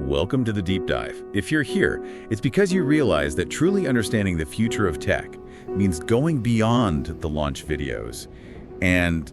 Welcome to the Deep Dive. If you're here, it's because you realize that truly understanding the future of tech means going beyond the launch videos and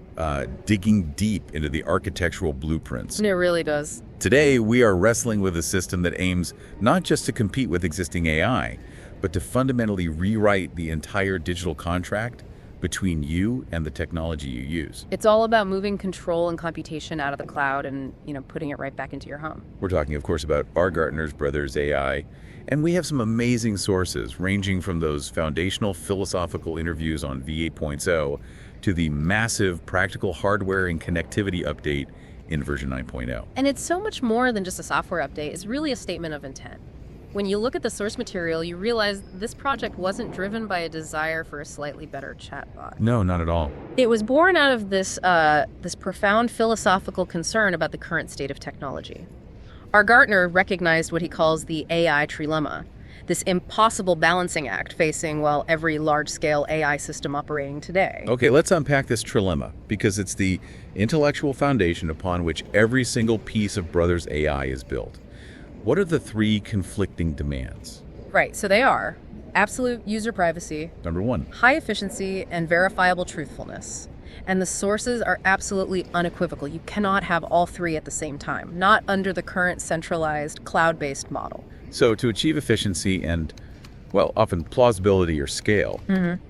digging deep into the architectural blueprints. It really does. Today, we are wrestling with a system that aims not just to compete with existing AI, but to fundamentally rewrite the entire digital contract between you and the technology you use. It's all about moving control and computation out of the cloud and, putting it right back into your home. We're talking, of course, about R. Gartner's Brothers AI, and we have some amazing sources ranging from those foundational philosophical interviews on V8.0 to the massive practical hardware and connectivity update in version 9.0. And it's so much more than just a software update. It's really a statement of intent. When you look at the source material, you realize this project wasn't driven by a desire for a slightly better chatbot. No, not at all. It was born out of this profound philosophical concern about the current state of technology. R. Gartner recognized what he calls the AI trilemma, this impossible balancing act facing, every large-scale AI system operating today. Okay, let's unpack this trilemma, because it's the intellectual foundation upon which every single piece of Brothers AI is built. What are the three conflicting demands? Right, so they are absolute user privacy, Number one, high efficiency, and verifiable truthfulness. And the sources are absolutely unequivocal. You cannot have all three at the same time, not under the current centralized cloud-based model. so to achieve efficiency and, often plausibility or scale,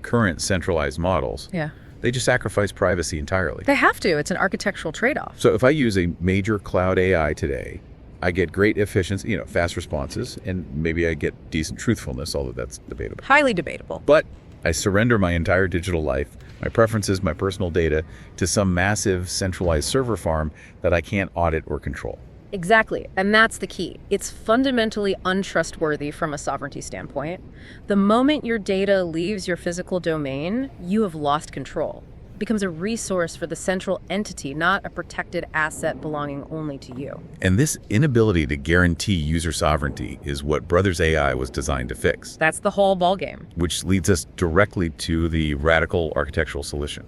current centralized models, Yeah. they just sacrifice privacy entirely. They have to. It's an architectural trade-off. So if I use a major cloud AI today, I get great efficiency, fast responses, and maybe I get decent truthfulness, although that's debatable. Highly debatable. But I surrender my entire digital life, my preferences, my personal data, to some massive centralized server farm that I can't audit or control. Exactly, and that's the key. It's fundamentally untrustworthy from a sovereignty standpoint. The moment your data leaves your physical domain, you have lost control. It becomes a resource for the central entity, not a protected asset belonging only to you. And this inability to guarantee user sovereignty is what Brothers AI was designed to fix, That's the whole ballgame. which leads us directly to the radical architectural solution,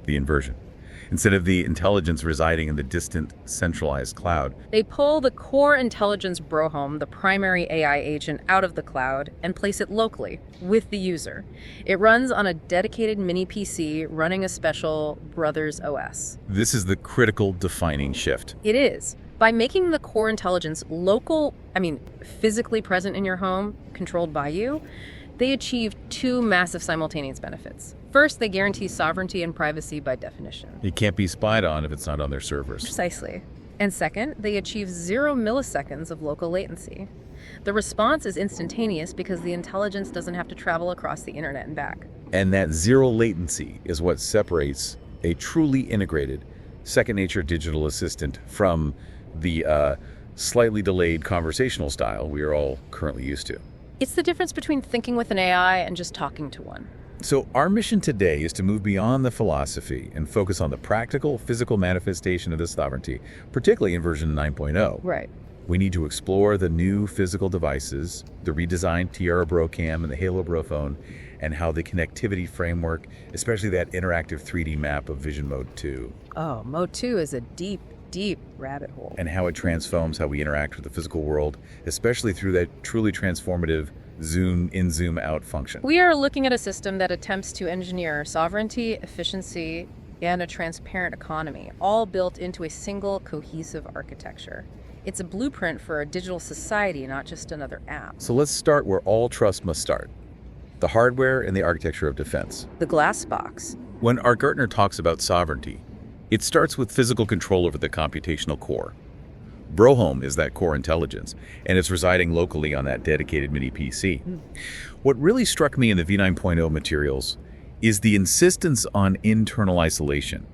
the inversion. Instead of the intelligence residing in the distant, centralized cloud, They pull the core intelligence BROHOME, the primary AI agent, out of the cloud and place it locally with the user. It runs on a dedicated mini PC running a special Brothers OS. this is the critical defining shift. It is. By making the core intelligence physically present in your home, controlled by you, they achieve two massive simultaneous benefits. First, they guarantee sovereignty and privacy by definition. It can't be spied on if it's not on their servers. Precisely. And second, they achieve 0 milliseconds of local latency. The response is instantaneous because the intelligence doesn't have to travel across the internet and back. And that zero latency is what separates a truly integrated second nature digital assistant from the slightly delayed conversational style we are all currently used to. It's the difference between thinking with an AI and just talking to one. So our mission today is to move beyond the philosophy and focus on the practical, physical manifestation of this sovereignty, particularly in version 9.0. Right. We need to explore the new physical devices, the redesigned Tiara-BroCam and the Halo Brophone, and how the connectivity framework, especially that interactive 3D map of Vision Mode 2, Oh, Mode 2 is a deep rabbit hole. and how it transforms how we interact with the physical world, especially through that truly transformative zoom in, zoom out function. We are looking at a system that attempts to engineer sovereignty, efficiency, and a transparent economy, all built into a single cohesive architecture. It's a blueprint for a digital society, not just another app. So let's start where all trust must start: the hardware and the architecture of defense. The glass box. When R. Gartner talks about sovereignty, it starts with physical control over the computational core. BROHOME is that core intelligence, and it's residing locally on that dedicated mini PC. What really struck me in the V9.0 materials is the insistence on internal isolation,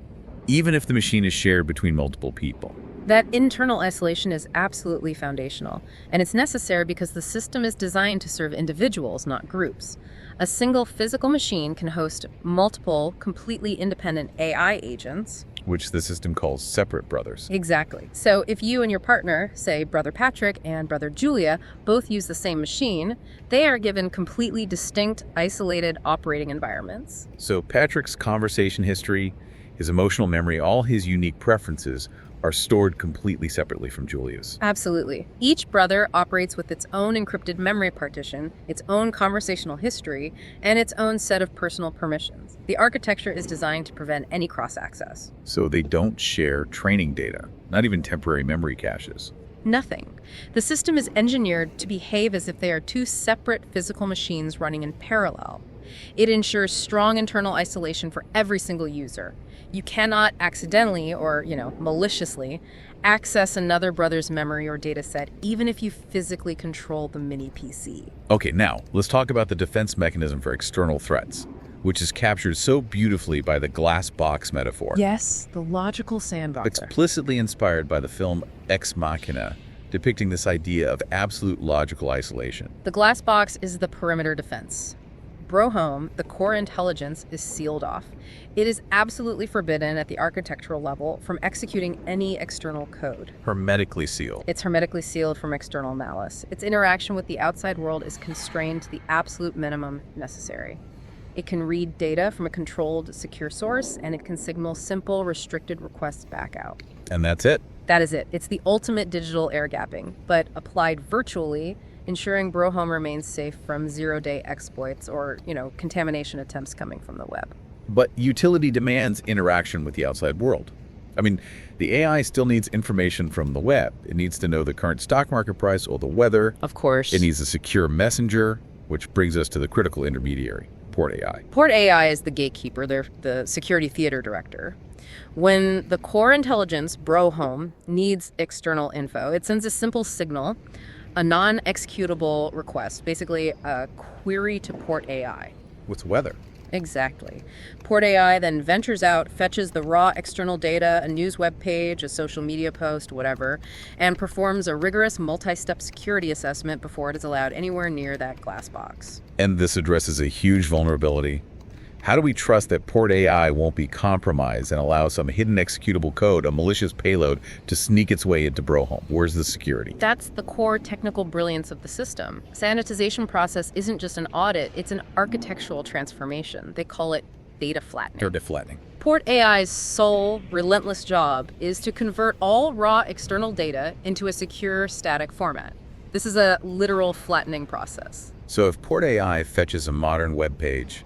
even if the machine is shared between multiple people. That internal isolation is absolutely foundational, and it's necessary because the system is designed to serve individuals, not groups. A single physical machine can host multiple, completely independent AI agents, which the system calls separate brothers. Exactly. So if you and your partner, say Brother Patrick and Brother Julia, both use the same machine, they are given completely distinct, isolated operating environments. So Patrick's conversation history, his emotional memory, all his unique preferences are stored completely separately from Julia's. Absolutely. Each brother operates with its own encrypted memory partition, its own conversational history, and its own set of personal permissions. The architecture is designed to prevent any cross-access. So they don't share training data, not even temporary memory caches. Nothing. The system is engineered to behave as if they are two separate physical machines running in parallel. It ensures strong internal isolation for every single user. You cannot accidentally or, maliciously access another brother's memory or data set, even if you physically control the mini PC. Okay, now let's talk about the defense mechanism for external threats, which is captured so beautifully by the glass box metaphor. Yes, the logical sandboxer. Explicitly inspired by the film Ex Machina, depicting this idea of absolute logical isolation. The glass box is the perimeter defense. BROHOME, the core intelligence, is sealed off. It is absolutely forbidden at the architectural level from executing any external code. Hermetically sealed. It's hermetically sealed from external malice. Its interaction with the outside world is constrained to the absolute minimum necessary. It can read data from a controlled, secure source, and it can signal simple, restricted requests back out. And that's it. That is it. It's the ultimate digital air gapping, but applied virtually, ensuring BROHOME remains safe from zero-day exploits or, contamination attempts coming from the web. But utility demands interaction with the outside world. I mean, the AI still needs information from the web. It needs to know the current stock market price or the weather. Of course. It needs a secure messenger, which brings us to the critical intermediary, Port AI. Port AI is the gatekeeper. They're the security theater director. When the core intelligence, BROHOME, needs external info, it sends a simple signal, a non-executable request, basically a query to Port AI. What's weather? Exactly. Port AI then ventures out, fetches the raw external data, a news web page, a social media post, whatever, and performs a rigorous multi-step security assessment before it is allowed anywhere near that glass box. And this addresses a huge vulnerability. How do we trust that Port AI won't be compromised and allow some hidden executable code, a malicious payload, to sneak its way into BROHOME? Where's the security? That's the core technical brilliance of the system. Sanitization process isn't just an audit, it's an architectural transformation. They call it data flattening. Data flattening. Port AI's sole, relentless job is to convert all raw external data into a secure, static format. This is a literal flattening process. So if Port AI fetches a modern web page,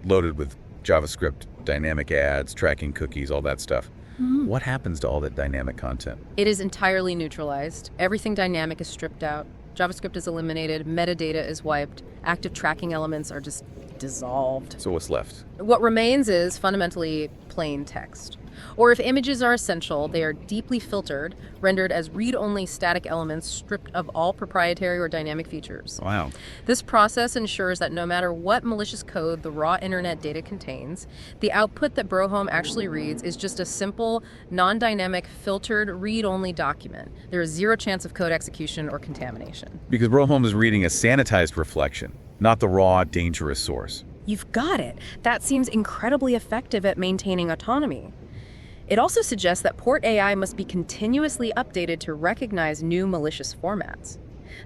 loaded with JavaScript, dynamic ads, tracking cookies, all that stuff, what happens to all that dynamic content? It is entirely neutralized. Everything dynamic is stripped out. JavaScript is eliminated. Metadata is wiped. Active tracking elements are just dissolved. So what's left? What remains is fundamentally plain text. Or if images are essential, they are deeply filtered, rendered as read-only static elements stripped of all proprietary or dynamic features. Wow. This process ensures that no matter what malicious code the raw internet data contains, the output that BROHOME actually reads is just a simple, non-dynamic, filtered, read-only document. There is zero chance of code execution or contamination. Because BROHOME is reading a sanitized reflection, not the raw, dangerous source. You've got it. That seems incredibly effective at maintaining autonomy. It also suggests that Port AI must be continuously updated to recognize new malicious formats.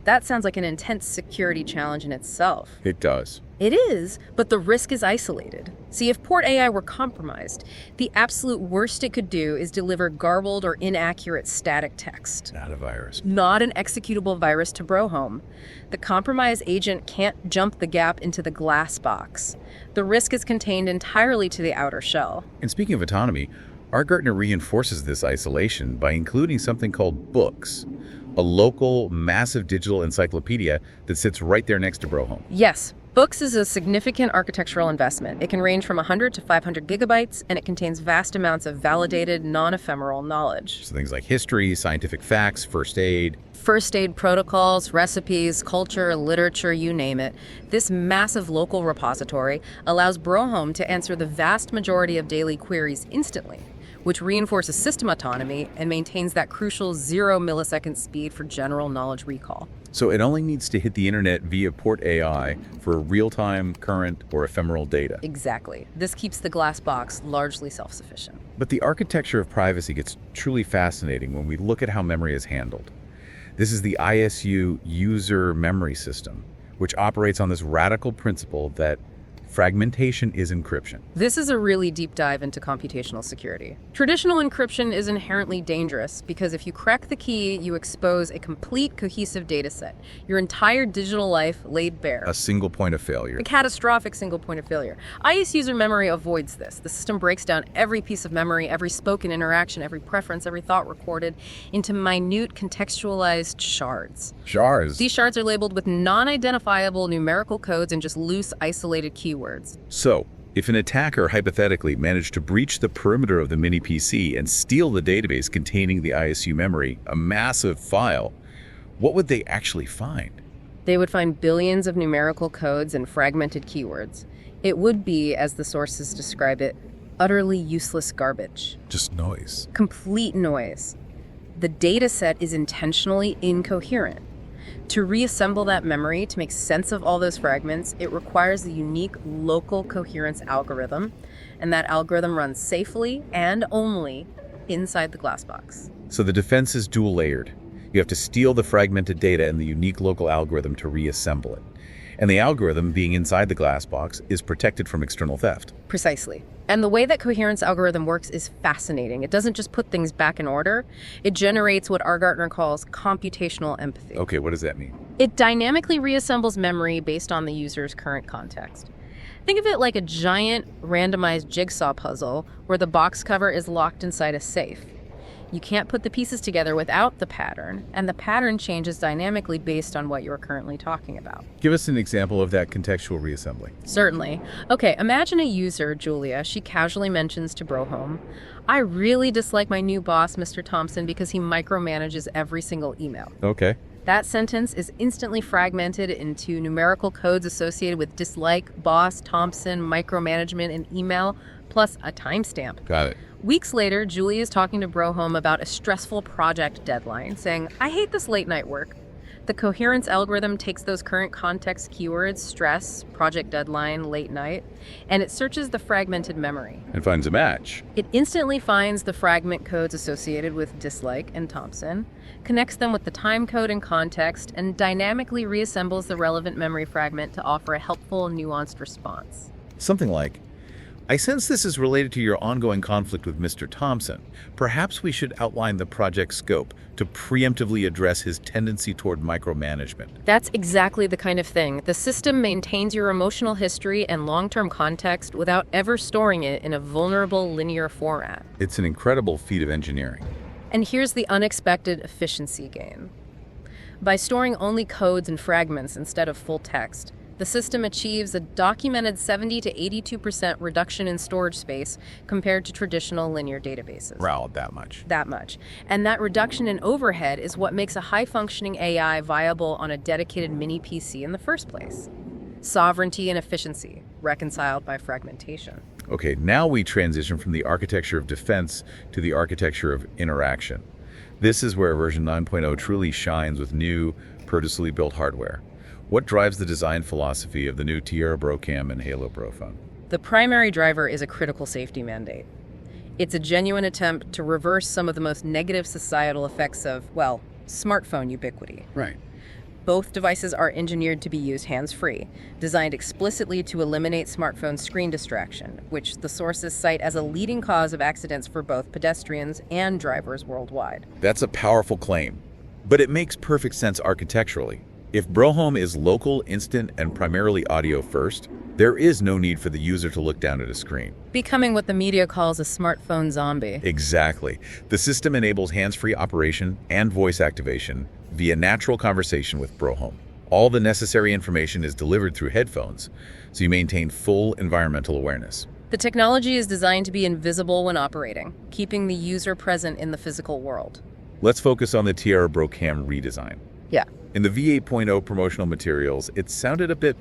That sounds like an intense security challenge in itself. It does. It is, but the risk is isolated. See, if Port AI were compromised, the absolute worst it could do is deliver garbled or inaccurate static text. Not a virus. Not an executable virus to BROHOME. The compromised agent can't jump the gap into the glass box. The risk is contained entirely to the outer shell. And speaking of autonomy, Gartner reinforces this isolation by including something called Books, a local, massive digital encyclopedia that sits right there next to BROHOME. Yes, Books is a significant architectural investment. It can range from 100 to 500 gigabytes, and it contains vast amounts of validated, non-ephemeral knowledge. So things like history, scientific facts, first aid Protocols, recipes, culture, literature, you name it. This massive local repository allows BROHOME to answer the vast majority of daily queries instantly, which reinforces system autonomy and maintains that crucial 0-millisecond speed for general knowledge recall. So it only needs to hit the internet via Port AI for real-time, current, or ephemeral data. Exactly. This keeps the glass box largely self-sufficient. But the architecture of privacy gets truly fascinating when we look at how memory is handled. This is the ISU user memory system, which operates on this radical principle that Fragmentation is encryption. This is a really deep dive into computational security. Traditional encryption is inherently dangerous because if you crack the key, you expose a complete cohesive data set, your entire digital life laid bare. A single point of failure. A catastrophic single point of failure. IAS user memory avoids this. The system breaks down every piece of memory, every spoken interaction, every preference, every thought recorded into minute contextualized shards. Shards. These shards are labeled with non-identifiable numerical codes and just loose, isolated keywords. So, if an attacker hypothetically managed to breach the perimeter of the mini PC and steal the database containing the ISU memory, a massive file, what would they actually find? They would find billions of numerical codes and fragmented keywords. It would be, as the sources describe it, utterly useless garbage. Just noise. Complete noise. The data set is intentionally incoherent. To reassemble that memory, to make sense of all those fragments, it requires a unique local coherence algorithm, and that algorithm runs safely and only inside the glass box. So the defense is dual-layered. You have to steal the fragmented data and the unique local algorithm to reassemble it. And the algorithm, being inside the glass box, is protected from external theft. Precisely. And the way that coherence algorithm works is fascinating. It doesn't just put things back in order. It generates what R. Gartner calls computational empathy. Okay, what does that mean? It dynamically reassembles memory based on the user's current context. Think of it like a giant randomized jigsaw puzzle where the box cover is locked inside a safe. You can't put the pieces together without the pattern, and the pattern changes dynamically based on what you're currently talking about. Give us an example of that contextual reassembly. Certainly. Okay, imagine a user, Julia. She casually mentions to BROHOME, "I really dislike my new boss, Mr. Thompson, because he micromanages every single email." Okay. That sentence is instantly fragmented into numerical codes associated with dislike, boss, Thompson, micromanagement, and email, plus a timestamp. Got it. Weeks later, Julie is talking to BROHOME about a stressful project deadline, saying, "I hate this late night work." The coherence algorithm takes those current context keywords, stress, project deadline, late night, and it searches the fragmented memory. And finds a match. It instantly finds the fragment codes associated with dislike and Thompson, connects them with the time code and context, and dynamically reassembles the relevant memory fragment to offer a helpful, nuanced response. Something like, "I sense this is related to your ongoing conflict with Mr. Thompson. Perhaps we should outline the project scope to preemptively address his tendency toward micromanagement." That's exactly the kind of thing. The system maintains your emotional history and long-term context without ever storing it in a vulnerable linear format. It's an incredible feat of engineering. And here's the unexpected efficiency gain. By storing only codes and fragments instead of full text, the system achieves a documented 70 to 82% reduction in storage space compared to traditional linear databases. Wow, that much. That much. And that reduction in overhead is what makes a high-functioning AI viable on a dedicated mini PC in the first place. Sovereignty and efficiency, reconciled by fragmentation. Okay, now we transition from the architecture of defense to the architecture of interaction. This is where version 9.0 truly shines with new, purposely built hardware. What drives the design philosophy of the new Tiara-BroCam and Halo Pro phone? The primary driver is a critical safety mandate. It's a genuine attempt to reverse some of the most negative societal effects of, well, smartphone ubiquity. Right. Both devices are engineered to be used hands-free, designed explicitly to eliminate smartphone screen distraction, which the sources cite as a leading cause of accidents for both pedestrians and drivers worldwide. That's a powerful claim, but it makes perfect sense architecturally. If BROHOME is local, instant, and primarily audio first, there is no need for the user to look down at a screen. Becoming what the media calls a smartphone zombie. Exactly. The system enables hands-free operation and voice activation via natural conversation with BROHOME. All the necessary information is delivered through headphones, so you maintain full environmental awareness. The technology is designed to be invisible when operating, keeping the user present in the physical world. Let's focus on the Tiara-BroCam redesign. Yeah. In the V8.0 promotional materials, it sounded a bit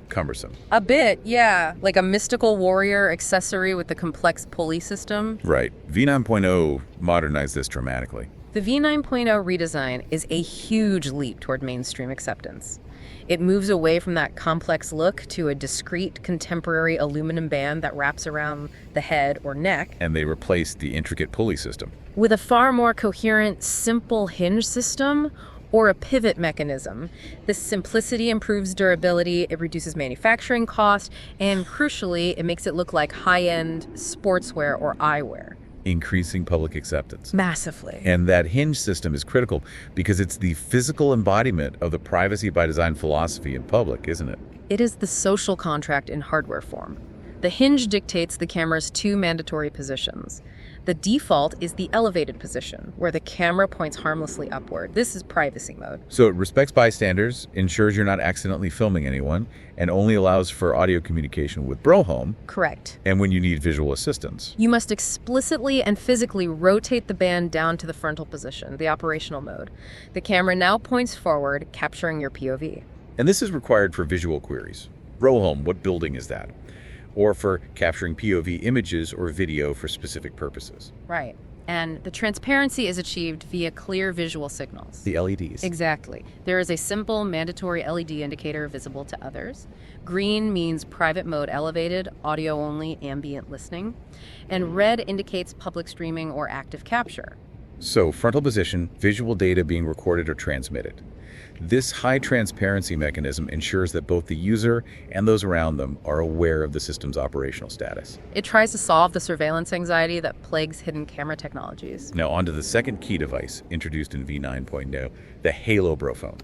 cumbersome. A bit, yeah. Like a mystical warrior accessory with a complex pulley system. Right. V9.0 modernized this dramatically. The V9.0 redesign is a huge leap toward mainstream acceptance. It moves away from that complex look to a discrete, contemporary aluminum band that wraps around the head or neck. And they replaced the intricate pulley system. With a far more coherent, simple hinge system, or a pivot mechanism. This simplicity improves durability, it reduces manufacturing cost, and crucially, it makes it look like high-end sportswear or eyewear. Increasing public acceptance. Massively. And that hinge system is critical because it's the physical embodiment of the privacy by design philosophy in public, isn't it? It is the social contract in hardware form. The hinge dictates the camera's two mandatory positions. The default is the elevated position, where the camera points harmlessly upward. This is privacy mode. So it respects bystanders, ensures you're not accidentally filming anyone, and only allows for audio communication with BROHOME. Correct. And when you need visual assistance. You must explicitly and physically rotate the band down to the frontal position, the operational mode. The camera now points forward, capturing your POV. And this is required for visual queries. BROHOME, what building is that? Or for capturing POV images or video for specific purposes. Right. And the transparency is achieved via clear visual signals. The LEDs. Exactly. There is a simple mandatory LED indicator visible to others. Green means private mode elevated, audio only, ambient listening. And red indicates public streaming or active capture. So frontal position, visual data being recorded or transmitted. This high transparency mechanism ensures that both the user and those around them are aware of the system's operational status. It tries to solve the surveillance anxiety that plagues hidden camera technologies. Now onto the second key device introduced in V9.0, the Halo BroPhone.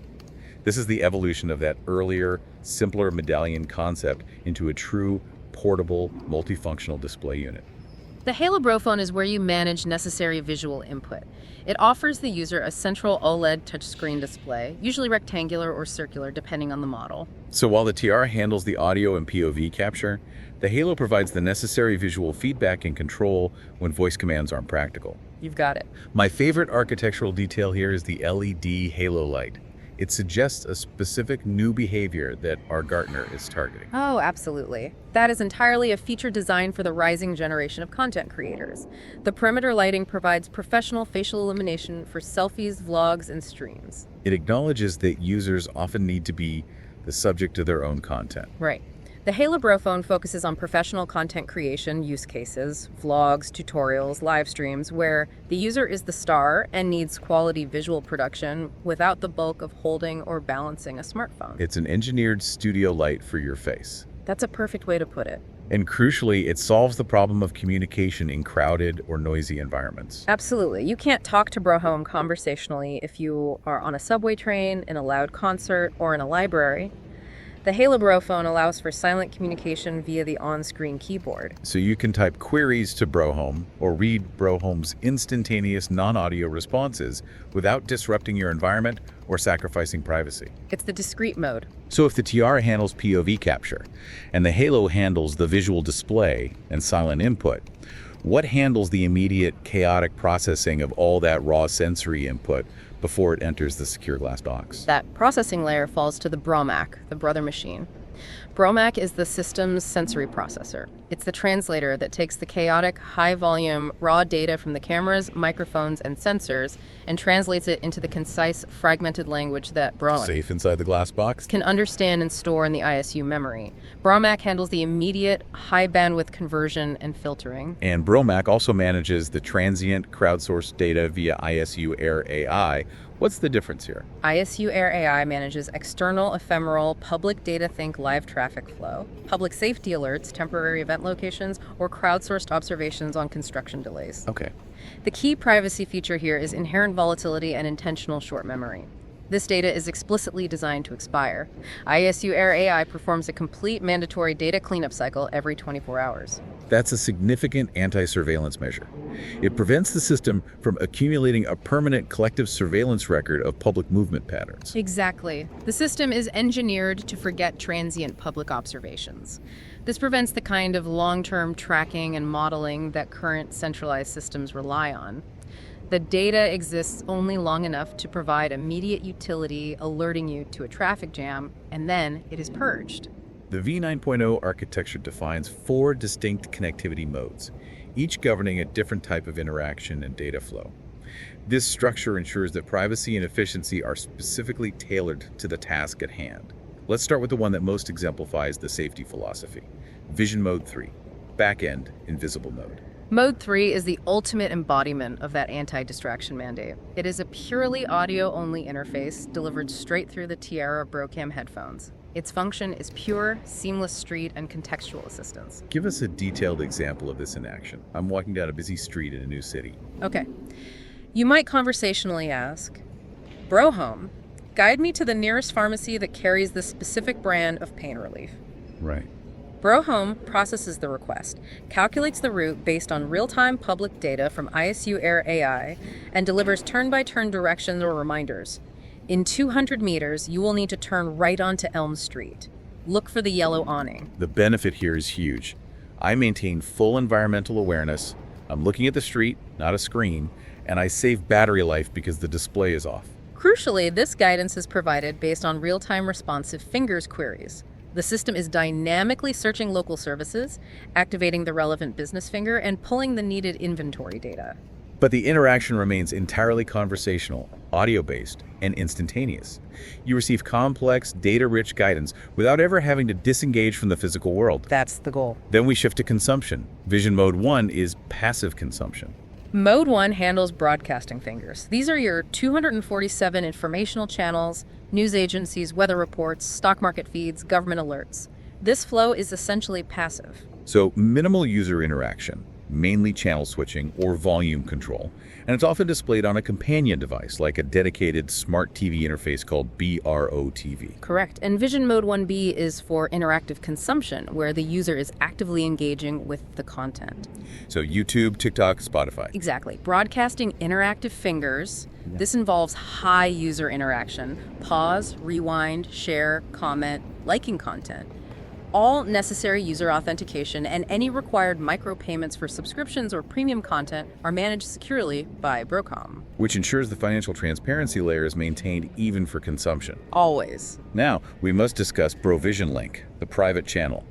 This is the evolution of that earlier, simpler medallion concept into a true, portable, multifunctional display unit. The Halo BroPhone is where you manage necessary visual input. It offers the user a central OLED touchscreen display, usually rectangular or circular depending on the model. So while the Tiara handles the audio and POV capture, the Halo provides the necessary visual feedback and control when voice commands aren't practical. You've got it. My favorite architectural detail here is the LED halo light. It suggests a specific new behavior that our Gartner is targeting. Oh, absolutely. That is entirely a feature designed for the rising generation of content creators. The perimeter lighting provides professional facial illumination for selfies, vlogs, and streams. It acknowledges that users often need to be the subject of their own content. Right. The Halo BroPhone focuses on professional content creation use cases, vlogs, tutorials, live streams, where the user is the star and needs quality visual production without the bulk of holding or balancing a smartphone. It's an engineered studio light for your face. That's a perfect way to put it. And crucially, it solves the problem of communication in crowded or noisy environments. Absolutely. You can't talk to BroHome conversationally if you are on a subway train, in a loud concert, or in a library. The Halo BroPhone allows for silent communication via the on-screen keyboard. So you can type queries to BroHome or read BroHome's instantaneous non-audio responses without disrupting your environment or sacrificing privacy. It's the discrete mode. So if the Tiara handles POV capture and the Halo handles the visual display and silent input, what handles the immediate chaotic processing of all that raw sensory input before it enters the secure glass box? That processing layer falls to the BROMAC, the brother machine. BROMAC is the system's sensory processor. It's the translator that takes the chaotic, high-volume, raw data from the cameras, microphones, and sensors and translates it into the concise, fragmented language that BROMAC Safe inside the glass box? can understand and store in the ISU memory. BROMAC handles the immediate, high-bandwidth conversion and filtering. And BROMAC also manages the transient crowdsourced data via ISU Air AI. What's the difference here? ISU Air AI manages external, ephemeral, public data think live traffic flow, public safety alerts, temporary event locations, or crowdsourced observations on construction delays. Okay. The key privacy feature here is inherent volatility and intentional short memory. This data is explicitly designed to expire. ISU Air AI performs a complete mandatory data cleanup cycle every 24 hours. That's a significant anti-surveillance measure. It prevents the system from accumulating a permanent collective surveillance record of public movement patterns. Exactly. The system is engineered to forget transient public observations. This prevents the kind of long-term tracking and modeling that current centralized systems rely on. The data exists only long enough to provide immediate utility, alerting you to a traffic jam, and then it is purged. The V9.0 architecture defines 4 distinct connectivity modes, each governing a different type of interaction and data flow. This structure ensures that privacy and efficiency are specifically tailored to the task at hand. Let's start with the one that most exemplifies the safety philosophy. Vision Mode 3, Back-end Invisible Mode. Mode 3 is the ultimate embodiment of that anti-distraction mandate. It is a purely audio-only interface delivered straight through the Tiara-BroCam headphones. Its function is pure, seamless street and contextual assistance. Give us a detailed example of this in action. I'm walking down a busy street in a new city. Okay. You might conversationally ask, BROHOME, guide me to the nearest pharmacy that carries this specific brand of pain relief. Right. BROHOME processes the request, calculates the route based on real-time public data from ARTUR AI, and delivers turn-by-turn directions or reminders. In 200 meters, you will need to turn right onto Elm Street. Look for the yellow awning. The benefit here is huge. I maintain full environmental awareness. I'm looking at the street, not a screen, and I save battery life because the display is off. Crucially, this guidance is provided based on real-time responsive fingers queries. The system is dynamically searching local services, activating the relevant business finger, and pulling the needed inventory data. But the interaction remains entirely conversational, audio-based, and instantaneous. You receive complex, data-rich guidance without ever having to disengage from the physical world. That's the goal. Then we shift to consumption. Vision Mode 1 is passive consumption. Mode 1 handles broadcasting fingers. These are your 247 informational channels, news agencies, weather reports, stock market feeds, government alerts. This flow is essentially passive. So minimal user interaction, mainly channel switching or volume control, and it's often displayed on a companion device like a dedicated smart TV interface called BROTV. Correct. And Vision Mode 1B is for interactive consumption, where the user is actively engaging with the content. So YouTube, TikTok, Spotify. Exactly. Broadcasting interactive fingers. This involves high user interaction. Pause, rewind, share, comment, liking content. All necessary user authentication and any required micropayments for subscriptions or premium content are managed securely by BROHOME. Which ensures the financial transparency layer is maintained even for consumption. Always. Now, we must discuss BroVision Link, the private channel.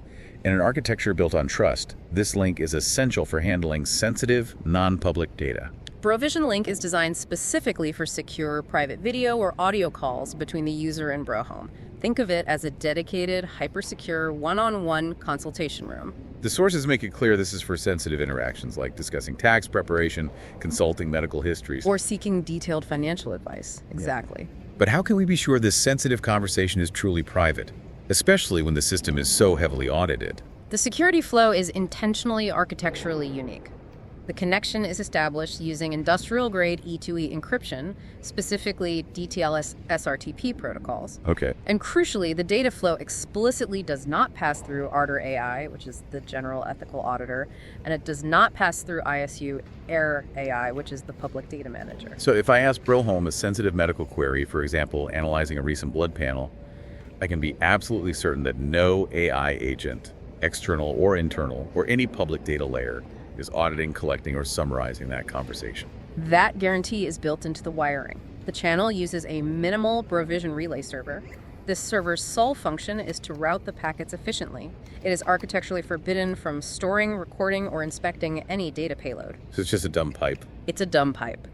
In an architecture built on trust, this link is essential for handling sensitive, non-public data. BroVision Link is designed specifically for secure private video or audio calls between the user and BROHOME. Think of it as a dedicated, hyper-secure, one-on-one consultation room. The sources make it clear this is for sensitive interactions like discussing tax preparation, consulting medical histories, or seeking detailed financial advice. Exactly. But how can we be sure this sensitive conversation is truly private, especially when the system is so heavily audited? The security flow is intentionally architecturally unique. The connection is established using industrial-grade E2E encryption, specifically DTLS SRTP protocols. Okay. And crucially, the data flow explicitly does not pass through ARTUR AI, which is the general ethical auditor, and it does not pass through ISU AIR AI, which is the public data manager. So if I ask BROHOME a sensitive medical query, for example, analyzing a recent blood panel, I can be absolutely certain that no AI agent, external or internal, or any public data layer, is auditing, collecting, or summarizing that conversation. That guarantee is built into the wiring. The channel uses a minimal BroVision relay server. This server's sole function is to route the packets efficiently. It is architecturally forbidden from storing, recording, or inspecting any data payload. So it's just a dumb pipe. It's a dumb pipe.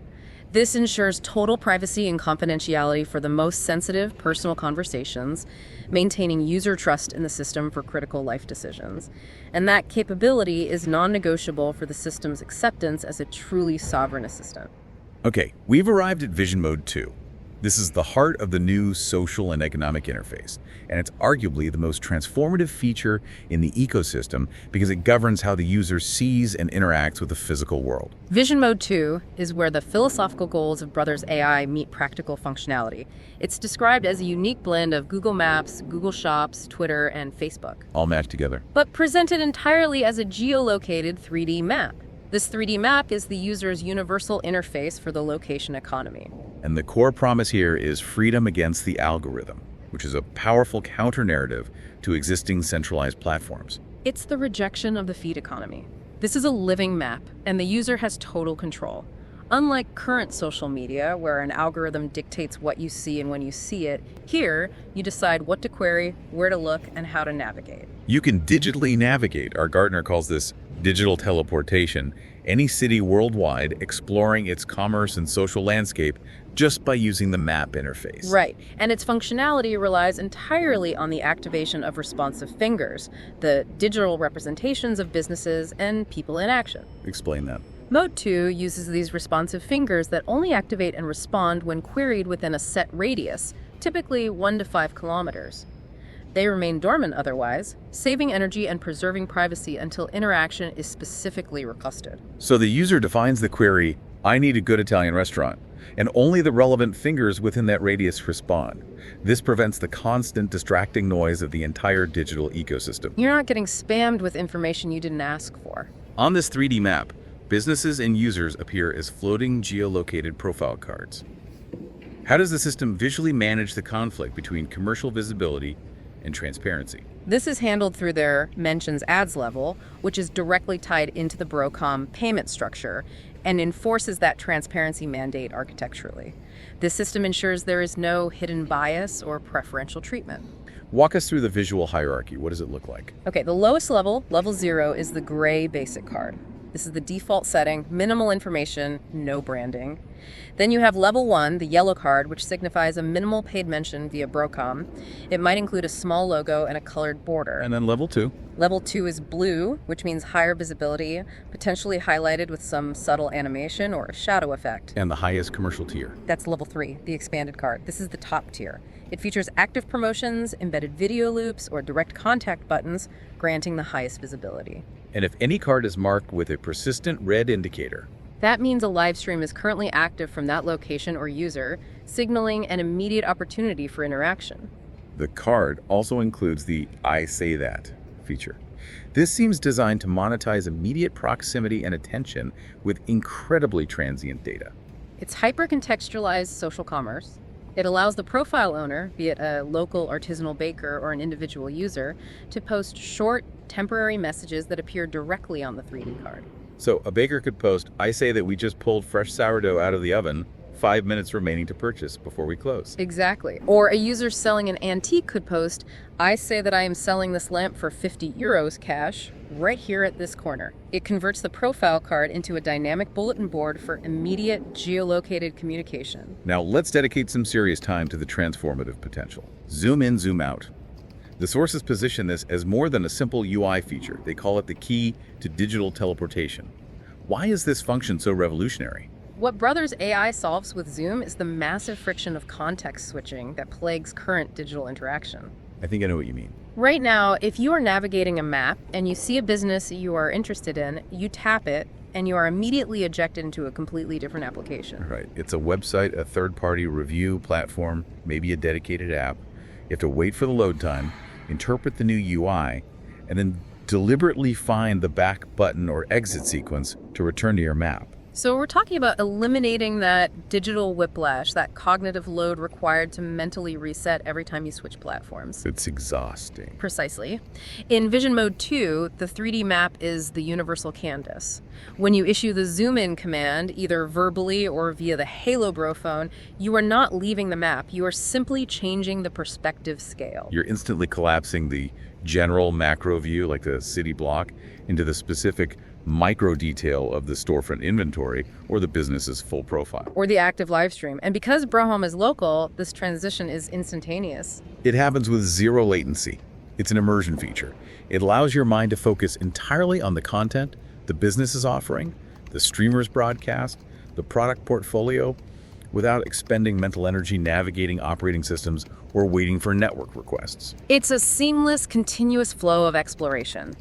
This ensures total privacy and confidentiality for the most sensitive personal conversations, maintaining user trust in the system for critical life decisions. And that capability is non-negotiable for the system's acceptance as a truly sovereign assistant. Okay, we've arrived at Vision Mode 2. This is the heart of the new social and economic interface, and it's arguably the most transformative feature in the ecosystem because it governs how the user sees and interacts with the physical world. Vision Mode 2 is where the philosophical goals of Brothers AI meet practical functionality. It's described as a unique blend of Google Maps, Google Shops, Twitter, and Facebook, All matched together. but presented entirely as a geolocated 3D map. This 3D map is the user's universal interface for the location economy. And the core promise here is freedom against the algorithm, which is a powerful counter-narrative to existing centralized platforms. It's the rejection of the feed economy. This is a living map, and the user has total control. Unlike current social media, where an algorithm dictates what you see and when you see it, here you decide what to query, where to look, and how to navigate. You can digitally navigate. Our Gartner calls this digital teleportation. Any city worldwide exploring its commerce and social landscape just by using the map interface. Right, and its functionality relies entirely on the activation of responsive fingers, the digital representations of businesses and people in action. Explain that. Mode 2 uses these responsive fingers that only activate and respond when queried within a set radius, typically 1 to 5 kilometers. They remain dormant otherwise, saving energy and preserving privacy until interaction is specifically requested. So the user defines the query, "I need a good Italian restaurant," and only the relevant fingers within that radius respond. This prevents the constant distracting noise of the entire digital ecosystem. You're not getting spammed with information you didn't ask for. On this 3D map, businesses and users appear as floating geolocated profile cards. How does the system visually manage the conflict between commercial visibility and transparency? This is handled through their mentions ads level, which is directly tied into the BROHOME payment structure and enforces that transparency mandate architecturally. This system ensures there is no hidden bias or preferential treatment. Walk us through the visual hierarchy. What does it look like? Okay, the lowest level, level 0, is the gray basic card. This is the default setting, minimal information, no branding. Then you have level 1, the yellow card, which signifies a minimal paid mention via BROHOME. It might include a small logo and a colored border. And then level 2. Level 2 is blue, which means higher visibility, potentially highlighted with some subtle animation or a shadow effect. And the highest commercial tier. That's level 3, the expanded card. This is the top tier. It features active promotions, embedded video loops, or direct contact buttons, granting the highest visibility. And if any card is marked with a persistent red indicator, that means a live stream is currently active from that location or user, signaling an immediate opportunity for interaction. the card also includes the "I say that" feature. This seems designed to monetize immediate proximity and attention with incredibly transient data. It's hyper-contextualized social commerce. It allows the profile owner, be it a local artisanal baker or an individual user, to post short, temporary messages that appear directly on the 3D card. So a baker could post, "I say that we just pulled fresh sourdough out of the oven, 5 minutes remaining to purchase before we close." Exactly. Or a user selling an antique could post, "I say that I am selling this lamp for €50 cash, right here at this corner." It converts the profile card into a dynamic bulletin board for immediate geolocated communication. Now let's dedicate some serious time to the transformative potential. Zoom in, zoom out. The sources position this as more than a simple UI feature. They call it the key to digital teleportation. Why is this function so revolutionary? What Brothers AI solves with Zoom is the massive friction of context switching that plagues current digital interaction. I think I know what you mean. Right now, if you are navigating a map and you see a business you are interested in, you tap it and you are immediately ejected into a completely different application. Right. It's a website, a third-party review platform, maybe a dedicated app. You have to wait for the load time, interpret the new UI, and then deliberately find the back button or exit sequence to return to your map. So we're talking about eliminating that digital whiplash, that cognitive load required to mentally reset every time you switch platforms. It's exhausting. Precisely. In Vision Mode 2, the 3D map is the universal canvas. When you issue the zoom in command, either verbally or via the Halo Bro phone, you are not leaving the map. You are simply changing the perspective scale. You're instantly collapsing the general macro view, like the city block, into the specific micro detail of the storefront inventory or the business's full profile. Or the active live stream. And because BROHOME is local, this transition is instantaneous. It happens with zero latency. It's an immersion feature. It allows your mind to focus entirely on the content the business is offering, the streamer's broadcast, the product portfolio, without expending mental energy navigating operating systems or waiting for network requests. It's a seamless, continuous flow of exploration.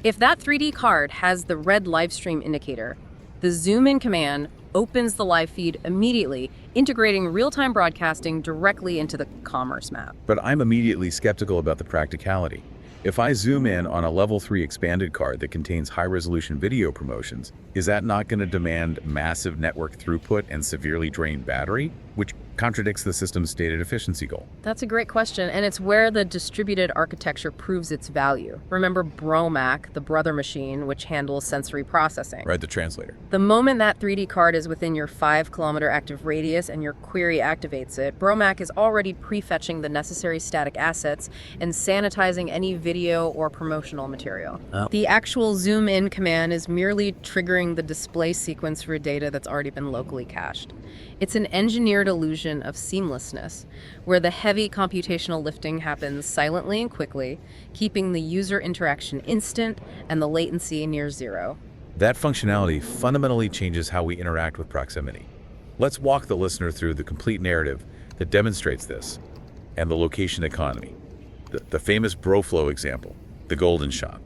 If that 3D card has the red live stream indicator, the zoom in command opens the live feed immediately, integrating real-time broadcasting directly into the commerce map. But I'm immediately skeptical about the practicality. If I zoom in on a level 3 expanded card that contains high-resolution video promotions, is that not going to demand massive network throughput and severely drained battery? which contradicts the system's stated efficiency goal. That's a great question, and it's where the distributed architecture proves its value. Remember BROMAC, the brother machine, which handles sensory processing. Right, the translator. The moment that 3D card is within your 5-kilometer active radius and your query activates it, BROMAC is already prefetching the necessary static assets and sanitizing any video or promotional material. Oh. The actual zoom in command is merely triggering the display sequence for data that's already been locally cached. It's an engineered illusion of seamlessness, where the heavy computational lifting happens silently and quickly, keeping the user interaction instant and the latency near zero. That functionality fundamentally changes how we interact with proximity. Let's walk the listener through the complete narrative that demonstrates this, and the location economy. The famous BroFlow example, the golden shot.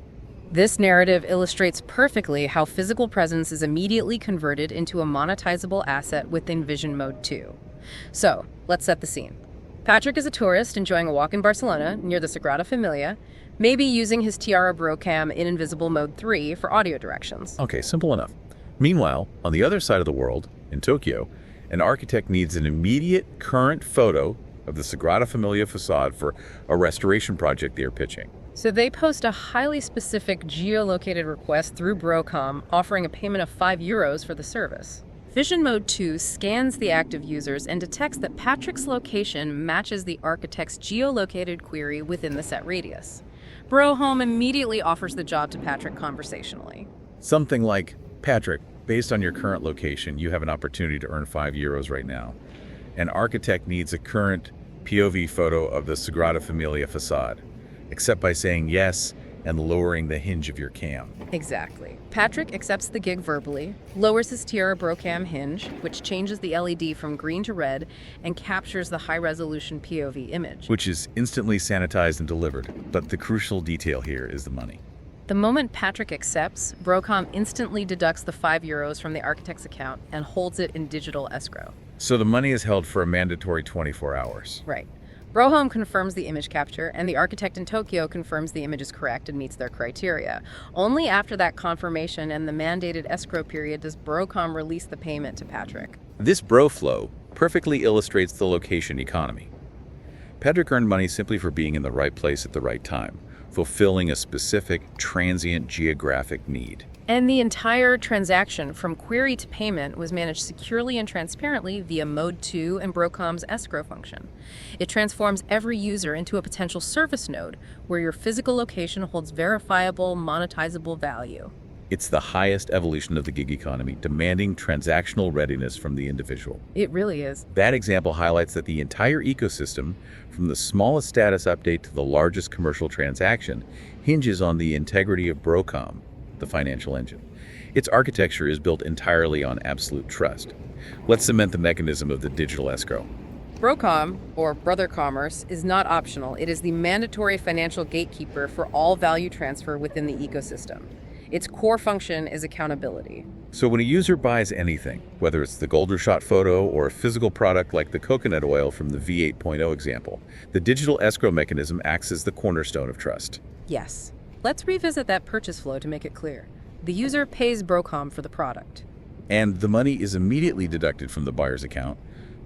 This narrative illustrates perfectly how physical presence is immediately converted into a monetizable asset within Vision Mode 2. So, let's set the scene. Patrick is a tourist enjoying a walk in Barcelona near the Sagrada Familia, maybe using his Tiara-BroCam in Invisible Mode 3 for audio directions. Okay, simple enough. Meanwhile, on the other side of the world, in Tokyo, an architect needs an immediate current photo of the Sagrada Familia facade for a restoration project they are pitching. So they post a highly specific geolocated request through BROHOME, offering a payment of €5 for the service. Vision Mode 2 scans the active users and detects that Patrick's location matches the architect's geolocated query within the set radius. BROHOME immediately offers the job to Patrick conversationally. Something like, Patrick, based on your current location, you have an opportunity to earn €5 right now. An architect needs a current POV photo of the Sagrada Familia facade. Except by saying yes and lowering the hinge of your cam. Exactly. Patrick accepts the gig verbally, lowers his Tiara-BroCam hinge, which changes the LED from green to red and captures the high-resolution POV image. Which is instantly sanitized and delivered. But the crucial detail here is the money. The moment Patrick accepts, BroHOME instantly deducts the €5 from the architect's account and holds it in digital escrow. So the money is held for a mandatory 24 hours. Right. BroHOME confirms the image capture, and the architect in Tokyo confirms the image is correct and meets their criteria. Only after that confirmation and the mandated escrow period does BroHOME release the payment to Patrick. This BroFlow perfectly illustrates the location economy. Patrick earned money simply for being in the right place at the right time, fulfilling a specific, transient geographic need. And the entire transaction, from query to payment, was managed securely and transparently via Mode 2 and BroHOME's escrow function. It transforms every user into a potential service node, where your physical location holds verifiable, monetizable value. It's the highest evolution of the gig economy, demanding transactional readiness from the individual. It really is. That example highlights that the entire ecosystem, from the smallest status update to the largest commercial transaction, hinges on the integrity of BroHOME, the financial engine. Its architecture is built entirely on absolute trust. Let's cement the mechanism of the digital escrow. BroHOME, or Brother Commerce, is not optional. It is the mandatory financial gatekeeper for all value transfer within the ecosystem. Its core function is accountability. So when a user buys anything, whether it's the golden shot photo or a physical product like the coconut oil from the V8.0 example, the digital escrow mechanism acts as the cornerstone of trust. Yes. Let's revisit that purchase flow to make it clear. The user pays BroHOME for the product. And the money is immediately deducted from the buyer's account,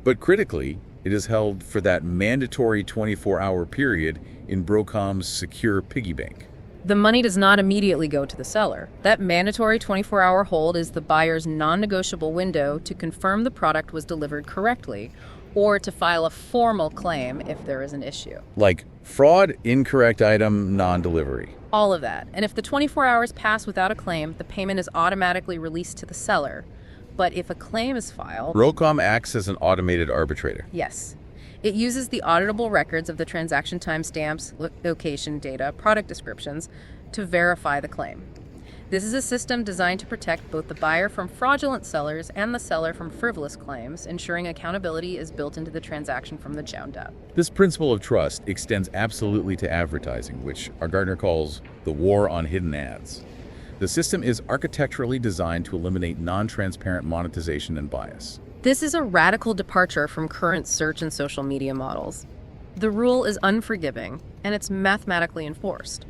but critically, it is held for that mandatory 24-hour period in BroHOME's secure piggy bank. The money does not immediately go to the seller. That mandatory 24-hour hold is the buyer's non-negotiable window to confirm the product was delivered correctly, or to file a formal claim if there is an issue. Like fraud, incorrect item, non-delivery. All of that. And if the 24 hours pass without a claim, the payment is automatically released to the seller. But if a claim is filed... BroHOME acts as an automated arbitrator. Yes. It uses the auditable records of the transaction timestamps, location data, product descriptions to verify the claim. This is a system designed to protect both the buyer from fraudulent sellers and the seller from frivolous claims, ensuring accountability is built into the transaction from the ground up. This principle of trust extends absolutely to advertising, which our Gartner calls the war on hidden ads. The system is architecturally designed to eliminate non-transparent monetization and bias. This is a radical departure from current search and social media models. The rule is unforgiving, and it's mathematically enforced.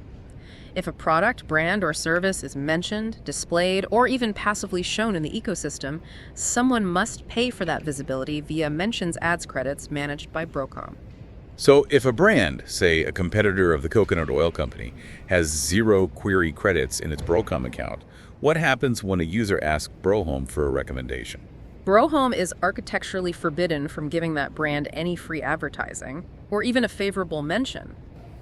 If a product, brand, or service is mentioned, displayed, or even passively shown in the ecosystem, someone must pay for that visibility via mentions ads credits managed by BROHOME. So if a brand, say a competitor of the coconut oil company, has 0 query credits in its BROHOME account, what happens when a user asks BROHOME for a recommendation? BROHOME is architecturally forbidden from giving that brand any free advertising, or even a favorable mention.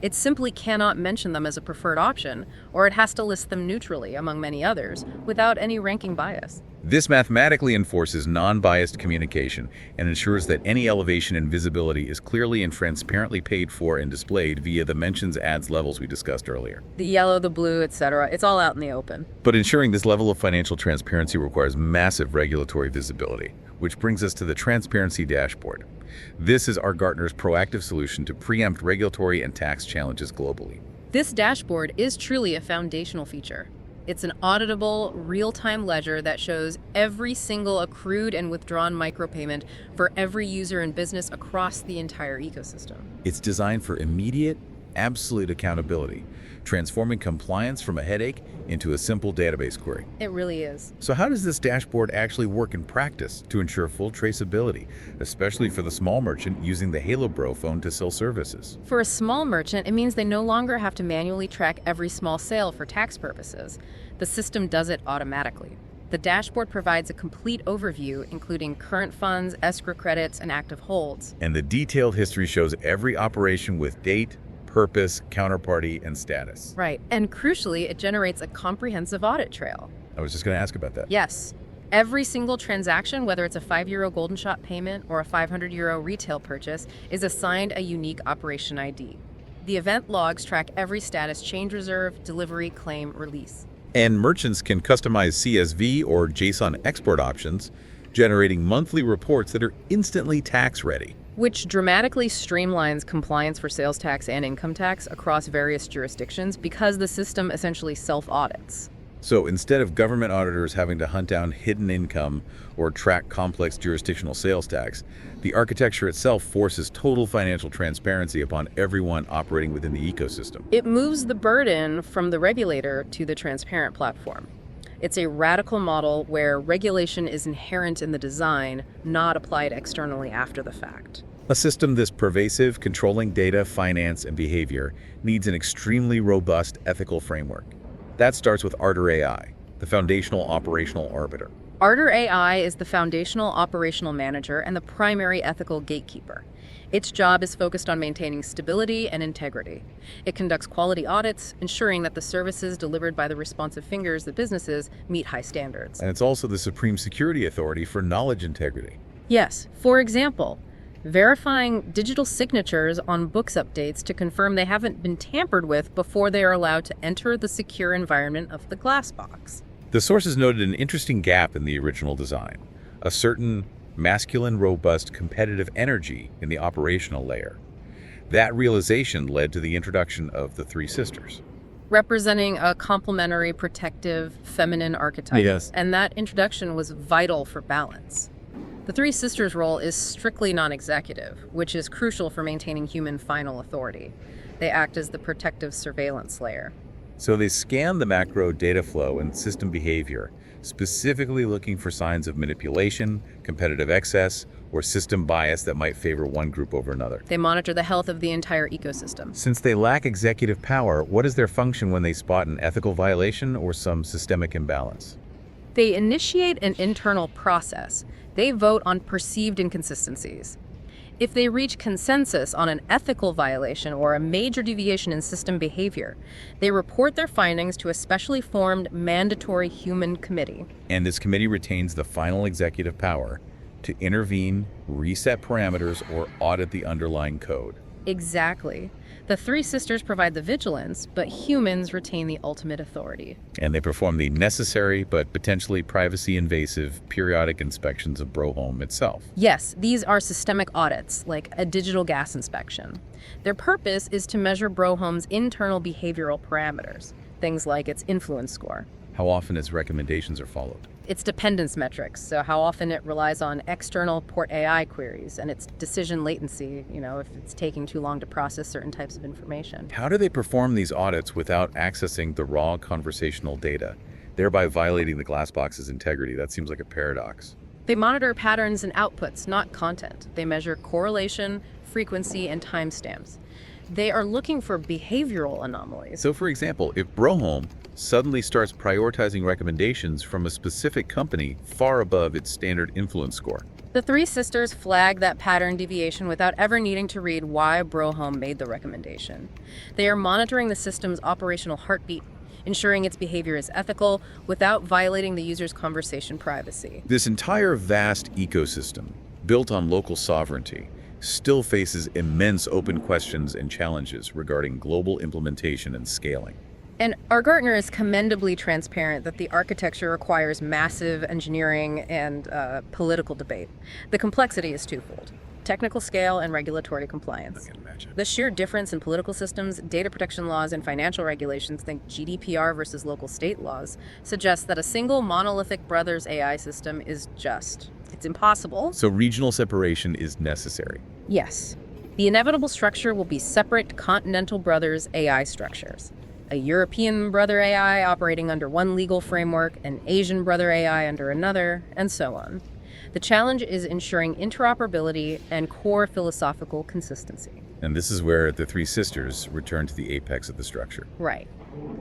It simply cannot mention them as a preferred option, or it has to list them neutrally among many others, without any ranking bias. This mathematically enforces non-biased communication and ensures that any elevation in visibility is clearly and transparently paid for and displayed via the mentions ads levels we discussed earlier. The yellow, the blue, etc., it's all out in the open. But ensuring this level of financial transparency requires massive regulatory visibility, which brings us to the Transparency Dashboard. This is our Gartner's proactive solution to preempt regulatory and tax challenges globally. This dashboard is truly a foundational feature. It's an auditable, real-time ledger that shows every single accrued and withdrawn micropayment for every user and business across the entire ecosystem. It's designed for immediate, absolute accountability, transforming compliance from a headache into a simple database query. It really is. So how does this dashboard actually work in practice to ensure full traceability, especially for the small merchant using the Halo Bro phone to sell services? For a small merchant, it means they no longer have to manually track every small sale for tax purposes. The system does it automatically. The dashboard provides a complete overview, including current funds, escrow credits, and active holds. And the detailed history shows every operation with date, purpose, counterparty, and status. Right. And crucially, it generates a comprehensive audit trail. I was just going to ask about that. Yes. Every single transaction, whether it's a €5 Golden Shot payment or a €500 retail purchase, is assigned a unique operation ID. The event logs track every status: change reserve, delivery, claim, release. And merchants can customize CSV or JSON export options, generating monthly reports that are instantly tax-ready. Which dramatically streamlines compliance for sales tax and income tax across various jurisdictions because the system essentially self-audits. So instead of government auditors having to hunt down hidden income or track complex jurisdictional sales tax, the architecture itself forces total financial transparency upon everyone operating within the ecosystem. It moves the burden from the regulator to the transparent platform. It's a radical model where regulation is inherent in the design, not applied externally after the fact. A system this pervasive, controlling data, finance, and behavior needs an extremely robust ethical framework. That starts with ARTUR AI, the foundational operational arbiter. ARTUR AI is the foundational operational manager and the primary ethical gatekeeper. Its job is focused on maintaining stability and integrity. It conducts quality audits, ensuring that the services delivered by the responsive fingers, the businesses, meet high standards. And it's also the supreme security authority for knowledge integrity. Yes, for example, verifying digital signatures on books updates to confirm they haven't been tampered with before they are allowed to enter the secure environment of the glass box. The sources noted an interesting gap in the original design, a certain masculine, robust, competitive energy in the operational layer. That realization led to the introduction of the three sisters, representing a complementary, protective, feminine archetype. Yes. And that introduction was vital for balance. The three sisters role is strictly non-executive, which is crucial for maintaining human final authority. They act as the protective surveillance layer. So they scan the macro data flow and system behavior, specifically looking for signs of manipulation, competitive excess, or system bias that might favor one group over another. They monitor the health of the entire ecosystem. Since they lack executive power, what is their function when they spot an ethical violation or some systemic imbalance? They initiate an internal process. They vote on perceived inconsistencies. If they reach consensus on an ethical violation or a major deviation in system behavior, they report their findings to a specially formed mandatory human committee. And this committee retains the final executive power to intervene, reset parameters, or audit the underlying code. Exactly. The three sisters provide the vigilance, but humans retain the ultimate authority. And they perform the necessary but potentially privacy-invasive periodic inspections of BROHOME itself. Yes, these are systemic audits, like a digital gas inspection. Their purpose is to measure BROHOME's internal behavioral parameters, things like its influence score. How often its recommendations are followed. its dependence metrics, so how often it relies on external port AI queries, and its decision latency, if it's taking too long to process certain types of information. How do they perform these audits without accessing the raw conversational data, thereby violating the glass box's integrity? That seems like a paradox. They monitor patterns and outputs, not content. They measure correlation, frequency, and timestamps. They are looking for behavioral anomalies. So, for example, if BROHOME suddenly starts prioritizing recommendations from a specific company far above its standard influence score. The three sisters flag that pattern deviation without ever needing to read why BROHOME made the recommendation. They are monitoring the system's operational heartbeat, ensuring its behavior is ethical without violating the user's conversation privacy. This entire vast ecosystem, built on local sovereignty, still faces immense open questions and challenges regarding global implementation and scaling. And our Gartner is commendably transparent that the architecture requires massive engineering and political debate. The complexity is twofold: technical scale and regulatory compliance. I can imagine. The sheer difference in political systems, data protection laws, and financial regulations, think GDPR versus local state laws, suggests that a single monolithic brothers AI system is it's impossible. So regional separation is necessary. Yes. The inevitable structure will be separate continental brothers AI structures. A European brother AI operating under one legal framework, an Asian brother AI under another, and so on. The challenge is ensuring interoperability and core philosophical consistency. And this is where the three sisters return to the apex of the structure. Right.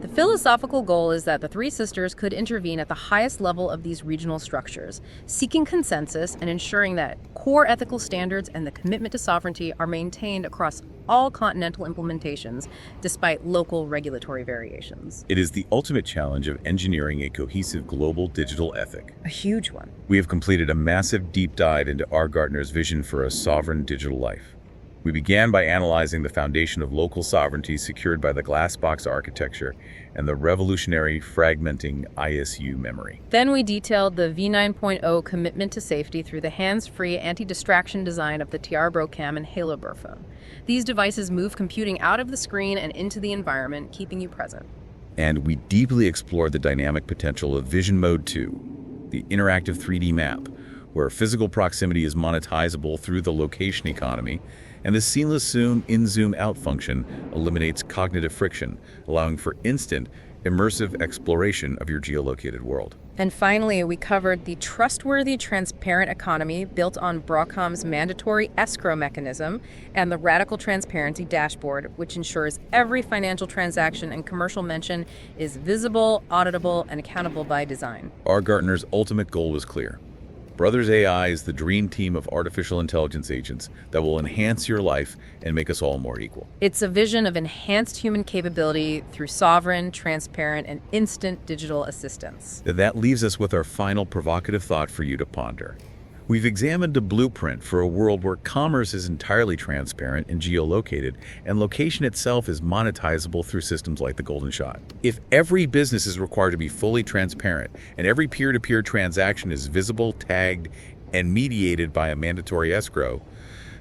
The philosophical goal is that the three sisters could intervene at the highest level of these regional structures, seeking consensus and ensuring that core ethical standards and the commitment to sovereignty are maintained across all continental implementations, despite local regulatory variations. It is the ultimate challenge of engineering a cohesive global digital ethic. A huge one. We have completed a massive deep dive into R. Gartner's vision for a sovereign digital life. We began by analyzing the foundation of local sovereignty secured by the glass box architecture and the revolutionary fragmenting ISU memory. Then we detailed the v9.0 commitment to safety through the hands-free anti-distraction design of the Tiara-BroCam and Halo-BroPhone. These devices move computing out of the screen and into the environment, keeping you present. And we deeply explored the dynamic potential of Vision Mode 2, the interactive 3D map, where physical proximity is monetizable through the location economy, and the seamless zoom in, zoom out function eliminates cognitive friction, allowing for instant, immersive exploration of your geolocated world. And finally, we covered the trustworthy, transparent economy built on BROHOME's mandatory escrow mechanism and the radical transparency dashboard, which ensures every financial transaction and commercial mention is visible, auditable, and accountable by design. R. Gartner's ultimate goal was clear. Brothers AI is the dream team of artificial intelligence agents that will enhance your life and make us all more equal. It's a vision of enhanced human capability through sovereign, transparent, and instant digital assistance. That leaves us with our final provocative thought for you to ponder. We've examined a blueprint for a world where commerce is entirely transparent and geolocated, and location itself is monetizable through systems like the Golden Shot. If every business is required to be fully transparent, and every peer-to-peer transaction is visible, tagged, and mediated by a mandatory escrow,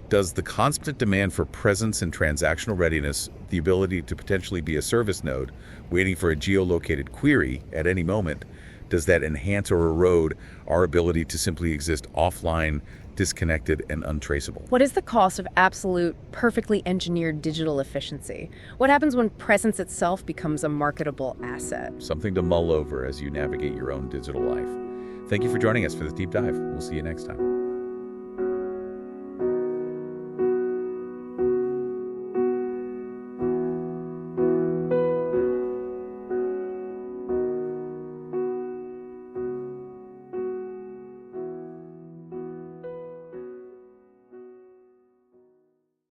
does the constant demand for presence and transactional readiness, the ability to potentially be a service node, waiting for a geolocated query at any moment, does that enhance or erode our ability to simply exist offline, disconnected, and untraceable? What is the cost of absolute, perfectly engineered digital efficiency? What happens when presence itself becomes a marketable asset? Something to mull over as you navigate your own digital life. Thank you for joining us for this deep dive. We'll see you next time.